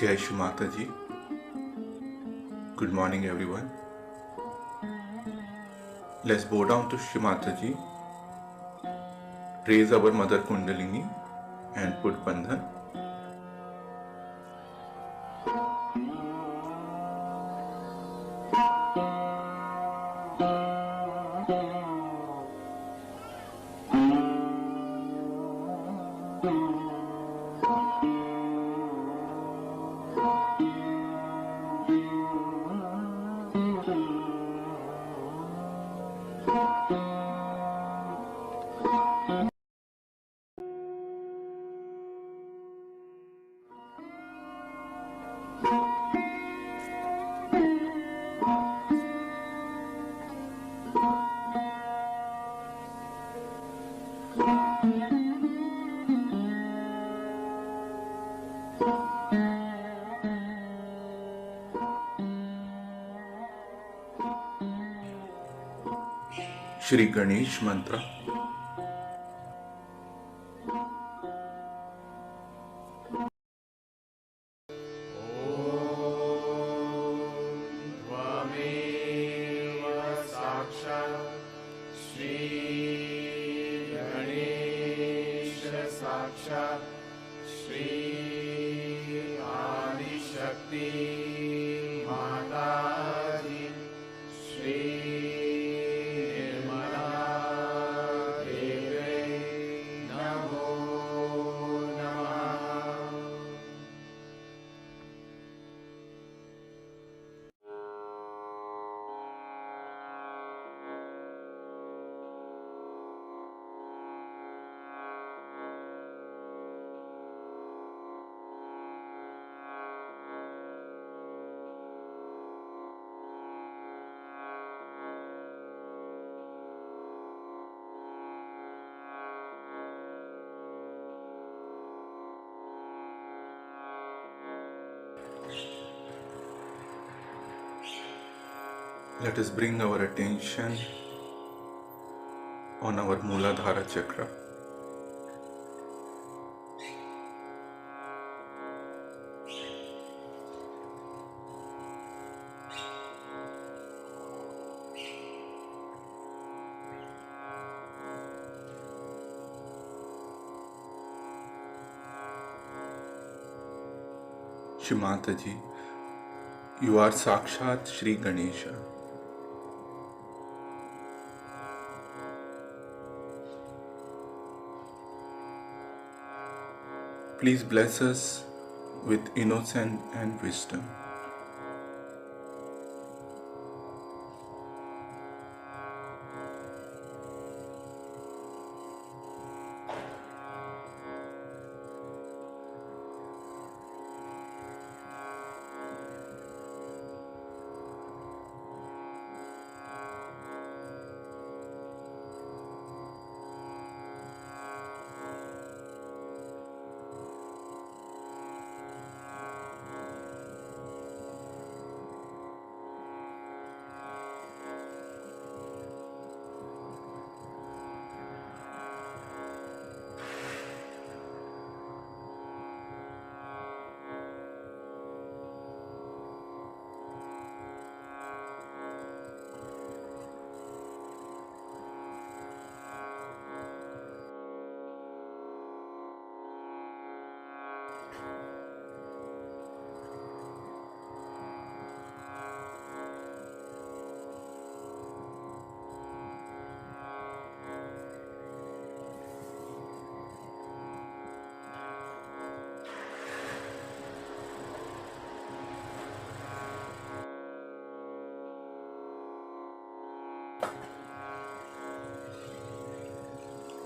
Jai Shri Mata Ji. Good morning, everyone. Let's bow down to Shri Mata Ji, raise our Mother Kundalini and put Bandhan. Shri Ganesh Mantra. Let us bring our attention on our Muladhara chakra. Shri Mata Ji, you are Sakshat Shri Ganesha. Please bless us with innocence and wisdom.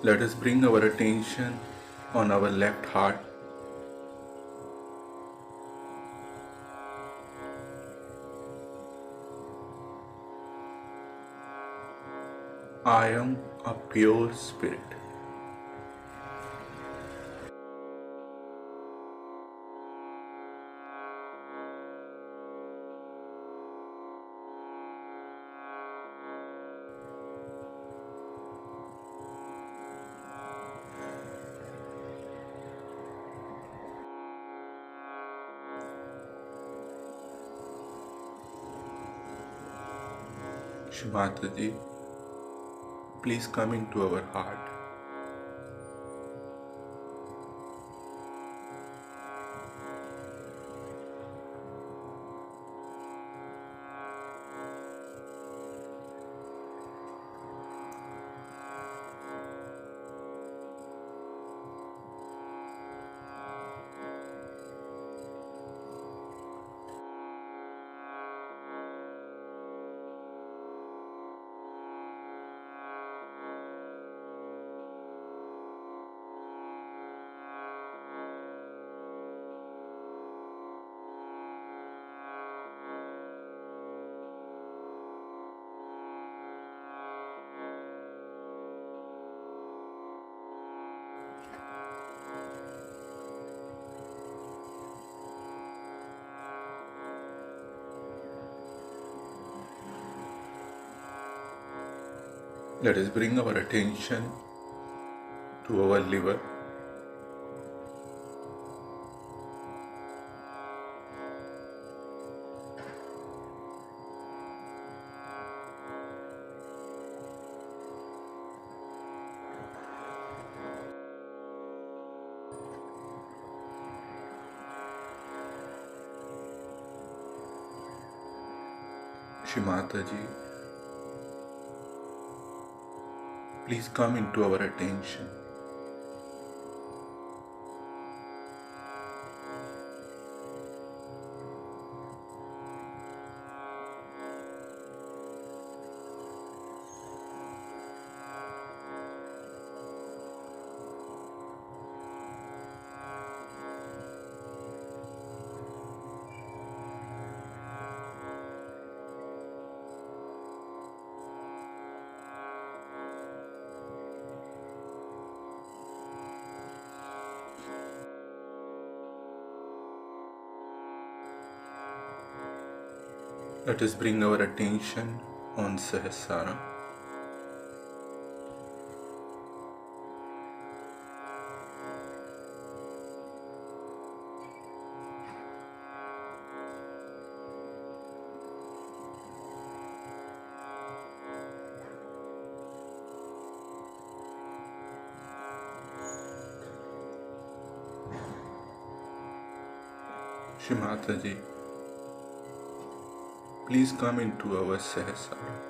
Let us bring our attention on our left heart. I am a pure spirit. Shri Mataji, please come into our heart. Let us bring our attention to our liver. Shri Mataji, please come into our attention. Let us bring our attention on Sahasrara. Shri Mataji, please come into our Sahasrara.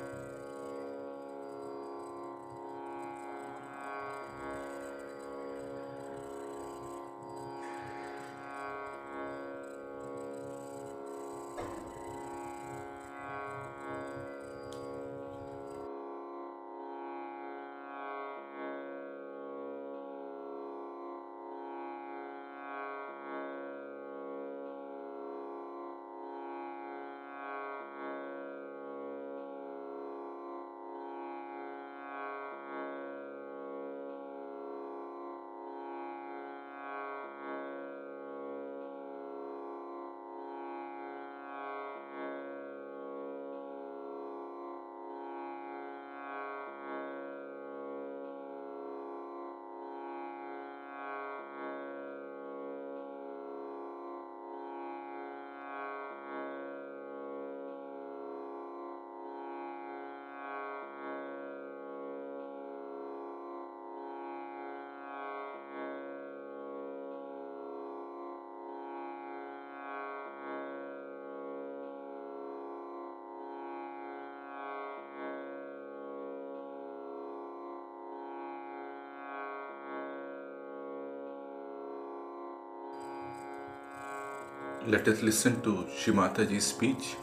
Let us listen to Shri Mataji's speech.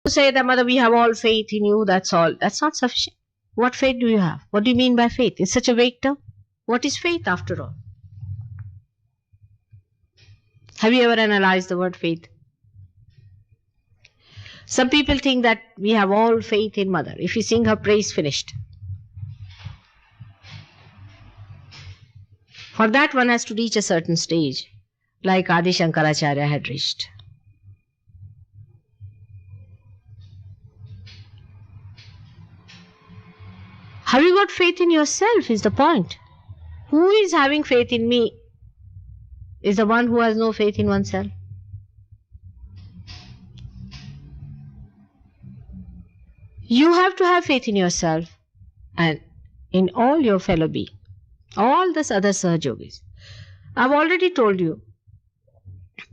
Say that, Mother, we have all faith in you, that's all. That's not sufficient. What faith do you have? What do you mean by faith? It's such a vague term. What is faith after all? Have you ever analyzed the word faith? Some people think that we have all faith in Mother. If we sing her praise, finished. For that, one has to reach a certain stage, like Adi Shankaracharya had reached. Have you got faith in yourself is the point. Who is having faith in me is the one who has no faith in oneself. You have to have faith in yourself and in all your fellow beings, all this other Sahaja Yogis. I've already told you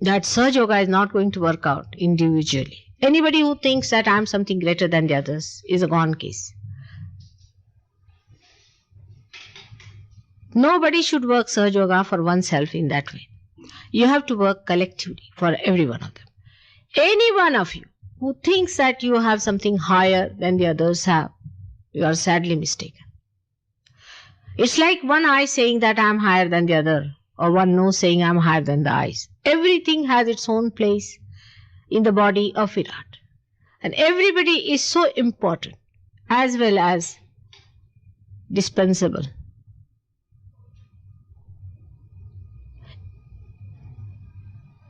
that Sahaja Yoga is not going to work out individually. Anybody who thinks that I'm something greater than the others is a gone case. Nobody should work Sahaja Yoga for oneself in that way. You have to work collectively for every one of them. Any one of you who thinks that you have something higher than the others have, you are sadly mistaken. It's like one eye saying that I'm higher than the other, or one nose saying I'm higher than the eyes. Everything has its own place in the body of Virat. And everybody is so important as well as dispensable.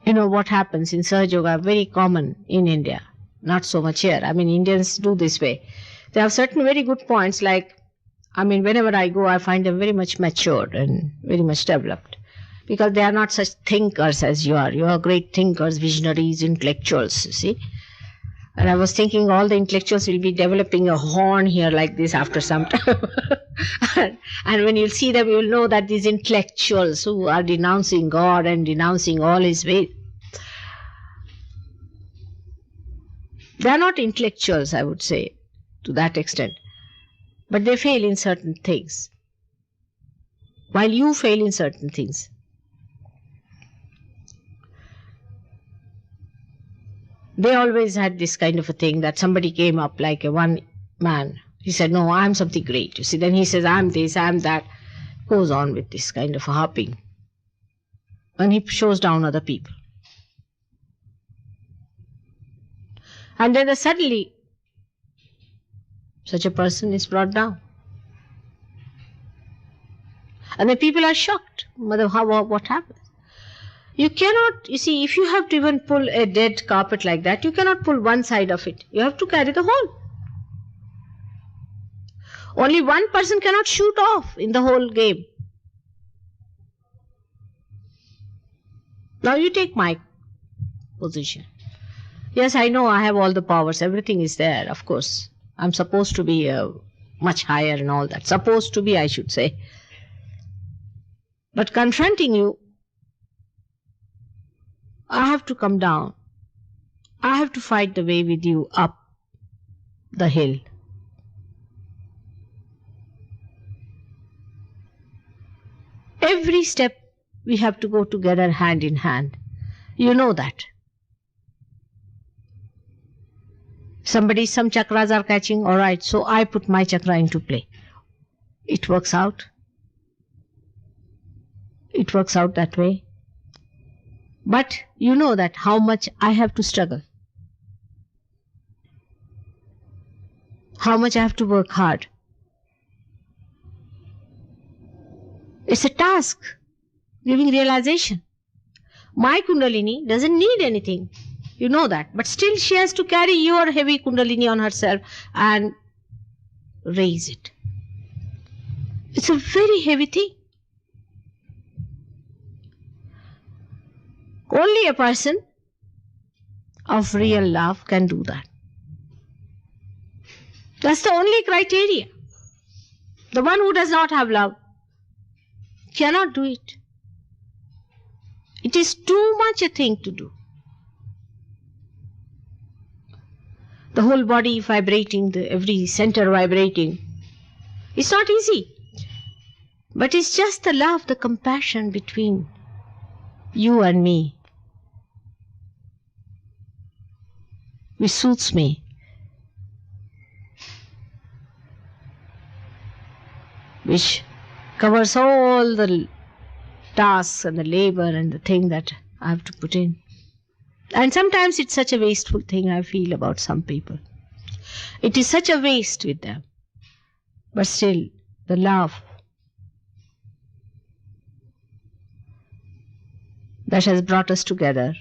You know what happens in Sahaja Yoga, very common in India, not so much here. I mean, Indians do this way. They have certain very good points, like, whenever I go, I find them very much matured and very much developed. Because they are not such thinkers as you are. You are great thinkers, visionaries, intellectuals, you see. And I was thinking all the intellectuals will be developing a horn here like this after some time. And when you'll see them, you'll know that these intellectuals who are denouncing God and denouncing all his ways, they are not intellectuals, I would say, to that extent. But they fail in certain things. While you fail in certain things. They always had this kind of a thing that somebody came up like a one man. He said, no, I'm something great. You see, then he says, I'm this, I'm that. Goes on with this kind of a hopping. And he shows down other people. And then suddenly, such a person is brought down. And the people are shocked. Mother, what happened? You cannot, you see, if you have to even pull a dead carpet like that, you cannot pull one side of it. You have to carry the whole. Only one person cannot shoot off in the whole game. Now you take my position. Yes, I know I have all the powers. Everything is there, of course. I'm supposed to be much higher and all that. Supposed to be, I should say. But confronting you, I have to come down. I have to fight the way with you up the hill. Every step we have to go together hand in hand. You know that. Some chakras are catching, alright, so I put my chakra into play. It works out. It works out that way. But you know that how much I have to struggle. How much I have to work hard. It's a task, giving realization. My Kundalini doesn't need anything. You know that. But still she has to carry your heavy Kundalini on herself and raise it. It's a very heavy thing. Only a person of real love can do that. That's the only criteria. The one who does not have love cannot do it. It is too much a thing to do. The whole body vibrating, every center vibrating. It's not easy. But it's just the love, the compassion between you and me, which suits me. Which covers all the tasks and the labor and the thing that I have to put in. And sometimes it's such a wasteful thing I feel about some people. It is such a waste with them. But still, the love that has brought us together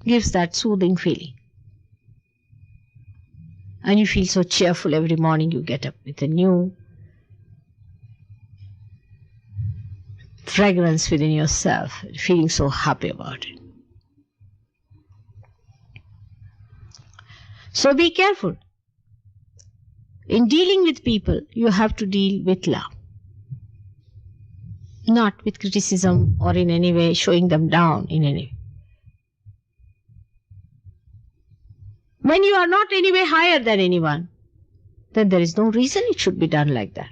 gives that soothing feeling. And you feel so cheerful every morning you get up with a new fragrance within yourself, feeling so happy about it. So be careful. In dealing with people, you have to deal with love, not with criticism or in any way showing them down in any way. When you are not any way higher than anyone, then there is no reason it should be done like that.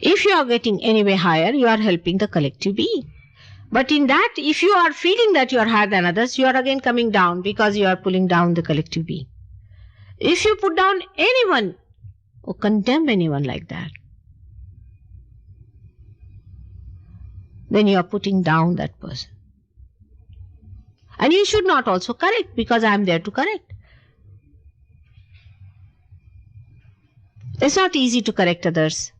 If you are getting any way higher, you are helping the collective being. But in that, if you are feeling that you are higher than others, you are again coming down because you are pulling down the collective being. If you put down anyone or condemn anyone like that, then you are putting down that person. And you should not also correct, because I am there to correct. It's not easy to correct others.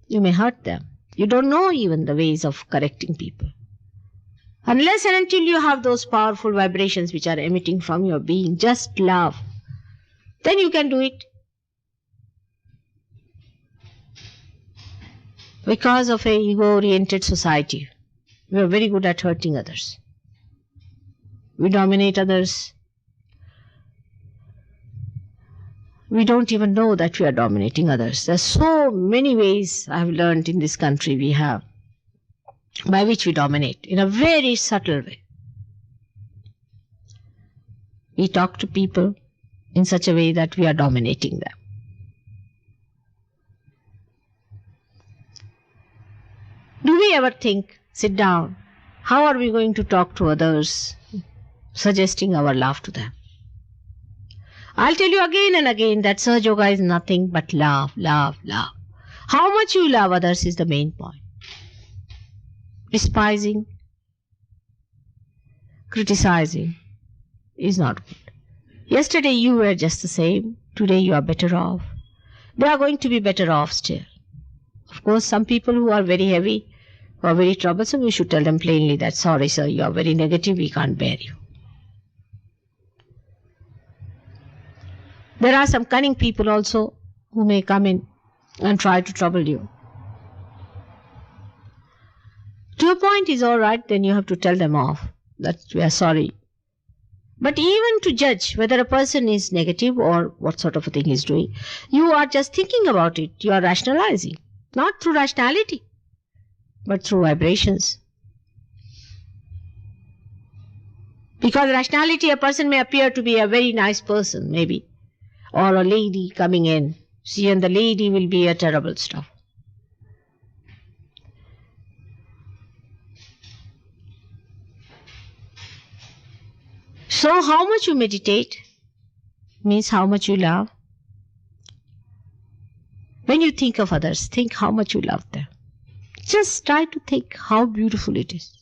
You may hurt them. You don't know even the ways of correcting people. Unless and until you have those powerful vibrations which are emitting from your being, just love, then you can do it. Because of an ego-oriented society, we are very good at hurting others. We dominate others. We don't even know that we are dominating others. There are so many ways I have learned in this country we have by which we dominate in a very subtle way. We talk to people in such a way that we are dominating them. Do we ever think, sit down, how are we going to talk to others, suggesting our love to them? I'll tell you again and again that Sahaja Yoga is nothing but love, love, love. How much you love others is the main point. Despising, criticizing is not good. Yesterday you were just the same. Today you are better off. They are going to be better off still. Of course, some people who are very heavy, who are very troublesome, you should tell them plainly that, sorry sir, you are very negative, we can't bear you. There are some cunning people also who may come in and try to trouble you. To a point is all right, then you have to tell them off that we are sorry. But even to judge whether a person is negative or what sort of a thing he is doing, you are just thinking about it. You are rationalizing. Not through rationality, but through vibrations. Because rationality, a person may appear to be a very nice person, maybe. Or a lady coming in. See, and the lady will be a terrible stuff. So how much you meditate means how much you love. When you think of others, think how much you love them. Just try to think how beautiful it is.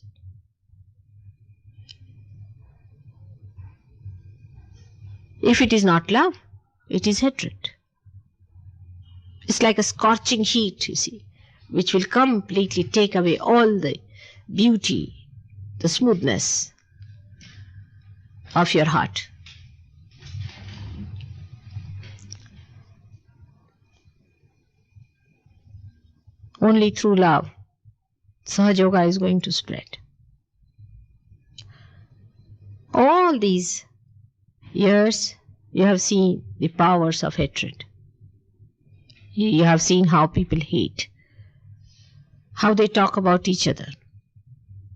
If it is not love, it is hatred. It's like a scorching heat, you see, which will completely take away all the beauty, the smoothness of your heart. Only through love, Sahaja Yoga is going to spread. All these years, you have seen the powers of hatred. You have seen how people hate, how they talk about each other,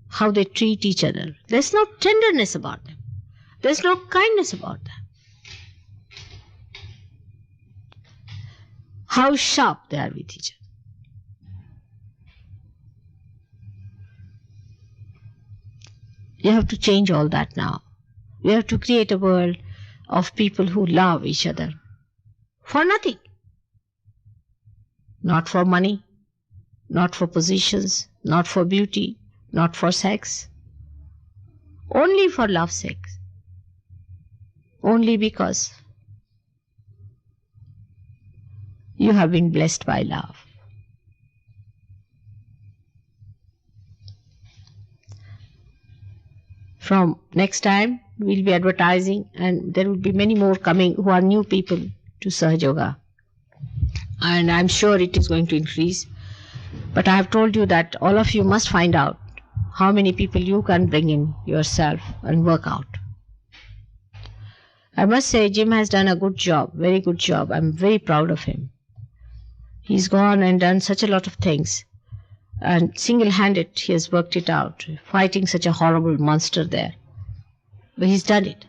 how they treat each other. There's no tenderness about them. There's no kindness about them. How sharp they are with each other. You have to change all that now. You have to create a world of people who love each other for nothing. Not for money, not for positions, not for beauty, not for sex. Only for love's sake. Only because you have been blessed by love. From next time, we'll be advertising, and there will be many more coming who are new people to Sahaja Yoga. And I'm sure it is going to increase. But I have told you that all of you must find out how many people you can bring in yourself and work out. I must say Jim has done a good job, very good job. I'm very proud of him. He's gone and done such a lot of things. And single-handed he has worked it out, fighting such a horrible monster there. But he's done it.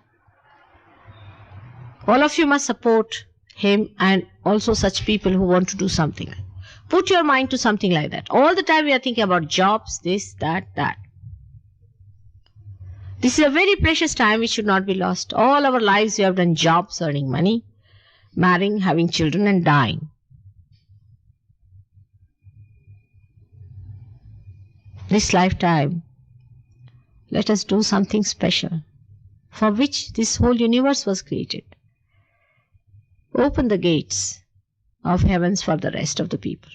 All of you must support him and also such people who want to do something. Put your mind to something like that. All the time we are thinking about jobs, this, that, that. This is a very precious time which should not be lost. All our lives we have done jobs, earning money, marrying, having children and dying. This lifetime, let us do something special for which this whole universe was created. Open the gates of heavens for the rest of the people.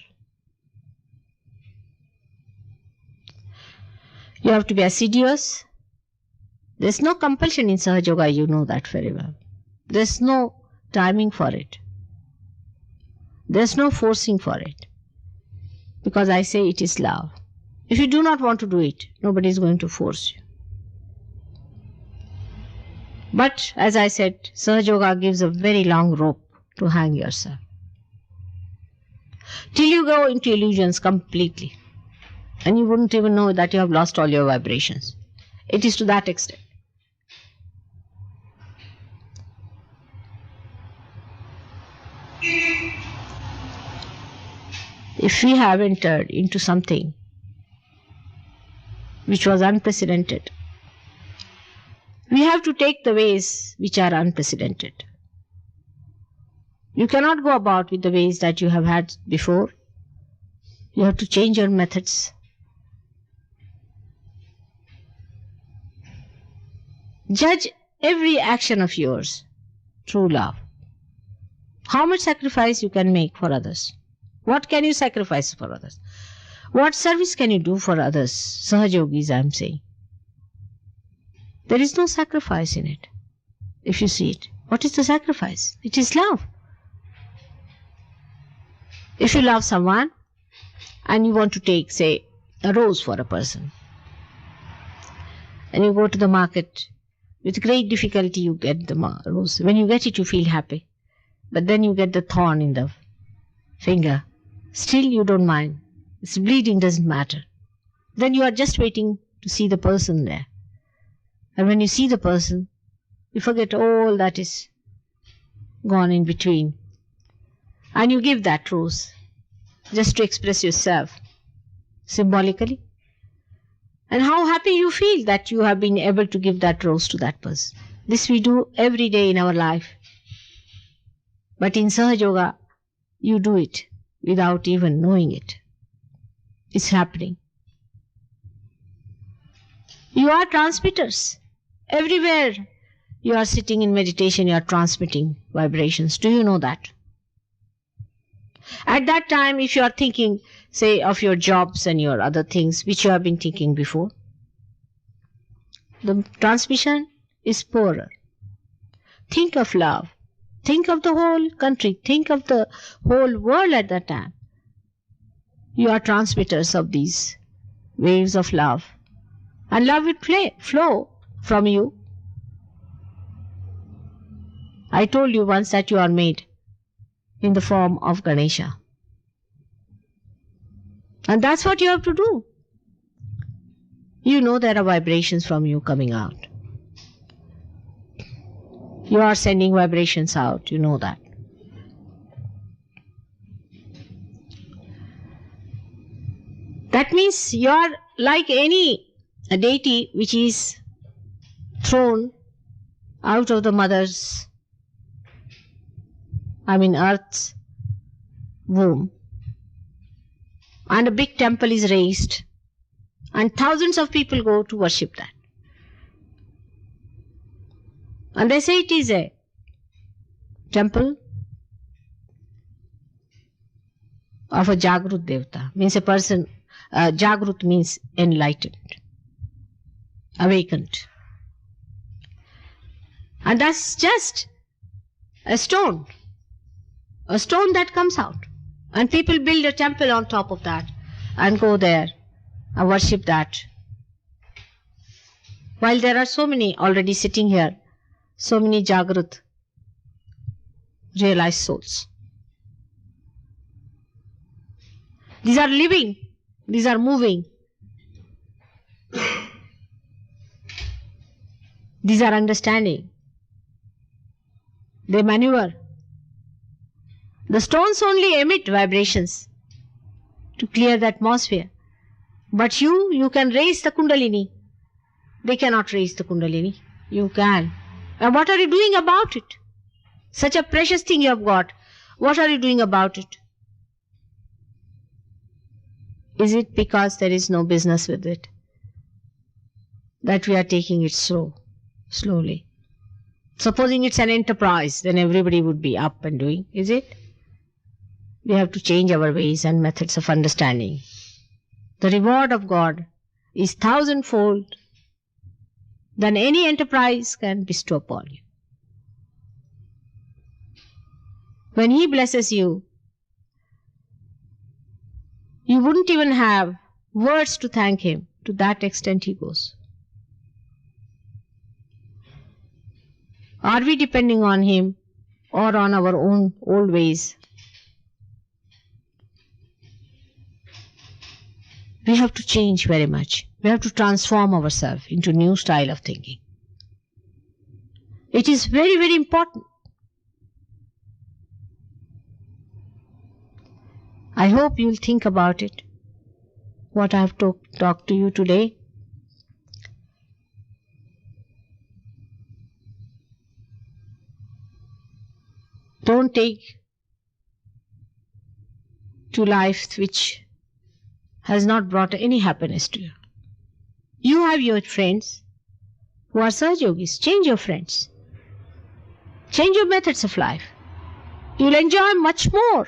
You have to be assiduous. There's no compulsion in Sahaja Yoga, you know that very well. There's no timing for it. There's no forcing for it. Because I say it is love. If you do not want to do it, nobody is going to force you. But as I said, Sahaja Yoga gives a very long rope to hang yourself. Till you go into illusions completely. And you wouldn't even know that you have lost all your vibrations. It is to that extent. If we have entered into something which was unprecedented, we have to take the ways which are unprecedented. You cannot go about with the ways that you have had before. You have to change your methods. Judge every action of yours through love. How much sacrifice you can make for others? What can you sacrifice for others? What service can you do for others? Sahaja Yogis, I am saying. There is no sacrifice in it. If you see it, what is the sacrifice? It is love. If you love someone and you want to take, say, a rose for a person, and you go to the market, with great difficulty you get the rose. When you get it, you feel happy. But then you get the thorn in the finger. Still you don't mind. It's bleeding, doesn't matter. Then you are just waiting to see the person there. And when you see the person, you forget all that is gone in between. And you give that rose just to express yourself symbolically. And how happy you feel that you have been able to give that rose to that person. This we do every day in our life. But in Sahaja Yoga, you do it without even knowing it. It's happening. You are transmitters. Everywhere you are sitting in meditation, you are transmitting vibrations. Do you know that? At that time, if you are thinking, say, of your jobs and your other things which you have been thinking before, the transmission is poorer. Think of love. Think of the whole country. Think of the whole world at that time. You are transmitters of these waves of love. And love will flow from you. I told you once that you are made in the form of Ganesha. And that's what you have to do. You know there are vibrations from you coming out. You are sending vibrations out, you know that. That means you are like any deity which is thrown out of the mother's, earth's womb. And a big temple is raised. And thousands of people go to worship that. And they say it is a temple of a Jagrut Devata. Means a person, Jagrut means enlightened, awakened. And that's just a stone that comes out. And people build a temple on top of that. and go there and worship that. While there are so many already sitting here, so many Jagrut, realized souls. These are living, these are moving, these are understanding. They maneuver. The stones only emit vibrations to clear the atmosphere. But you can raise the Kundalini. They cannot raise the Kundalini. You can. And what are you doing about it? Such a precious thing you have got. What are you doing about it? Is it because there is no business with it that we are taking it slowly? Supposing it's an enterprise, then everybody would be up and doing, is it? We have to change our ways and methods of understanding. The reward of God is thousandfold than any enterprise can bestow upon you. When He blesses you, you wouldn't even have words to thank Him. To that extent He goes. Are we depending on Him or on our own old ways? We have to change very much. We have to transform ourselves into a new style of thinking. It is very, very important. I hope you'll think about it, what I have talked to you today. Don't take to life which has not brought any happiness to you. You have your friends who are Sahaja Yogis. Change your friends. Change your methods of life. You'll enjoy much more.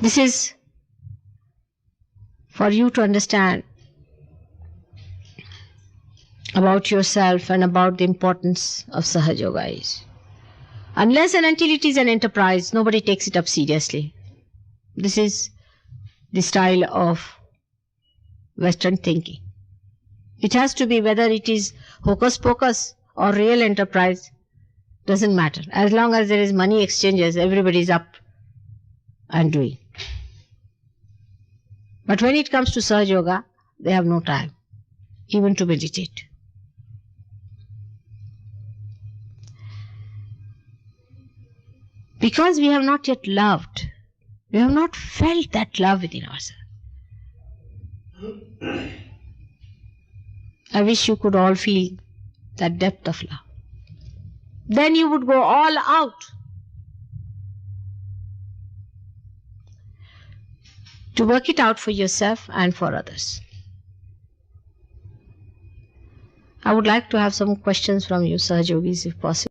This is for you to understand about yourself and about the importance of Sahaja Yoga is. Unless and until it is an enterprise, nobody takes it up seriously. This is the style of Western thinking. It has to be, whether it is hocus pocus or real enterprise, doesn't matter. As long as there is money exchanges, everybody is up and doing. But when it comes to Sahaja Yoga, they have no time even to meditate. Because we have not yet loved, we have not felt that love within ourselves. I wish you could all feel that depth of love. Then you would go all out to work it out for yourself and for others. I would like to have some questions from you, Sahaja Yogis, if possible.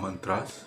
Mantras.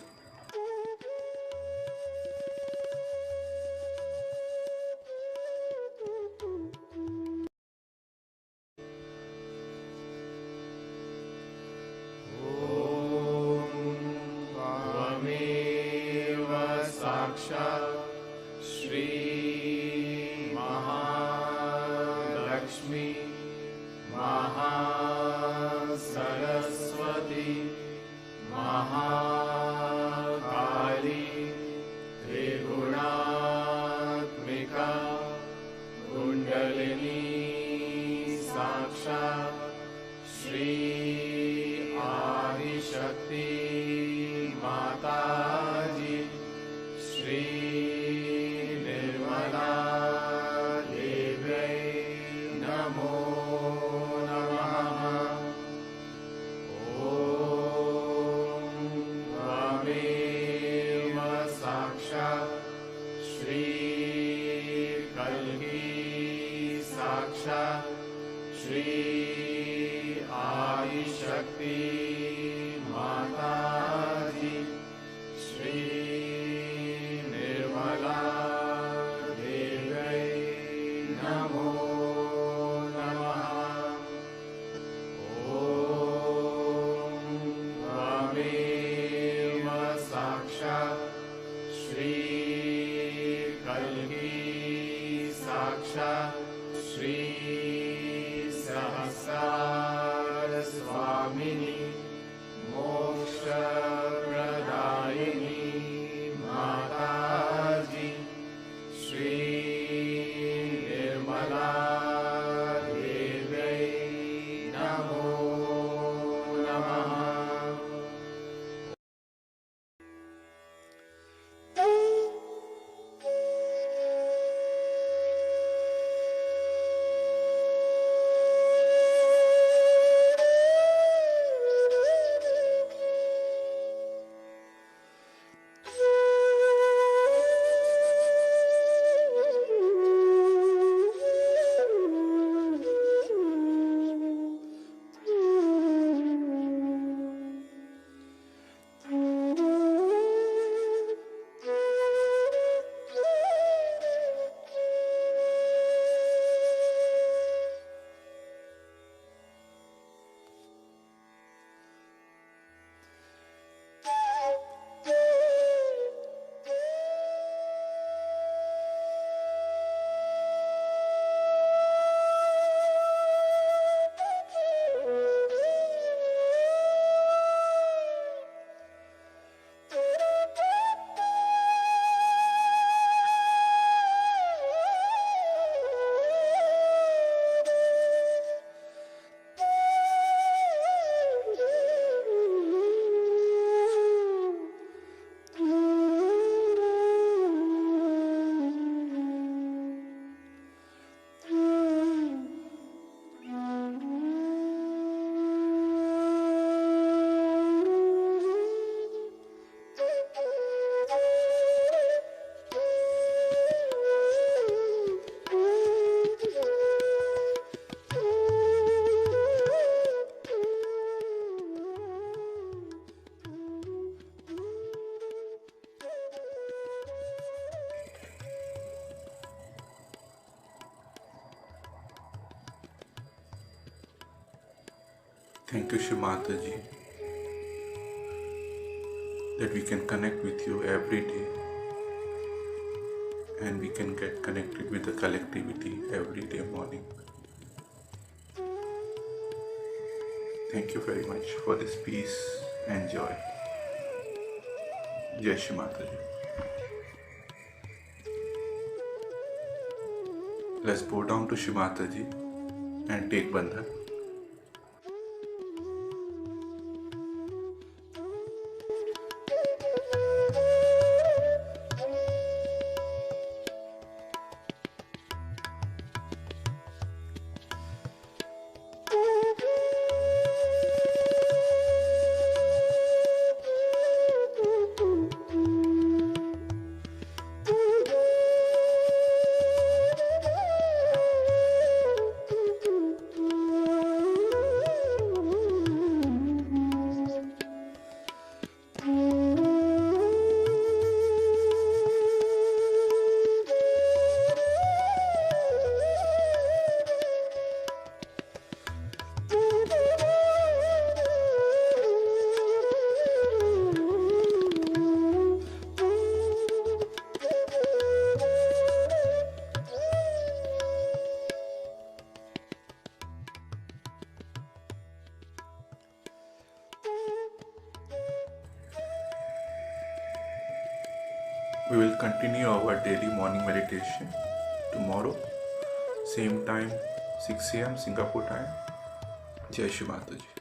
Thank you, Shimataji, that we can connect with you every day and we can get connected with the collectivity every day morning. Thank you very much for this peace and joy. Jai Shimataji. Let's bow down to Shimataji and take bandhan. We will continue our daily morning meditation tomorrow, same time, 6 a.m. Singapore time. Jai Shri Mataji.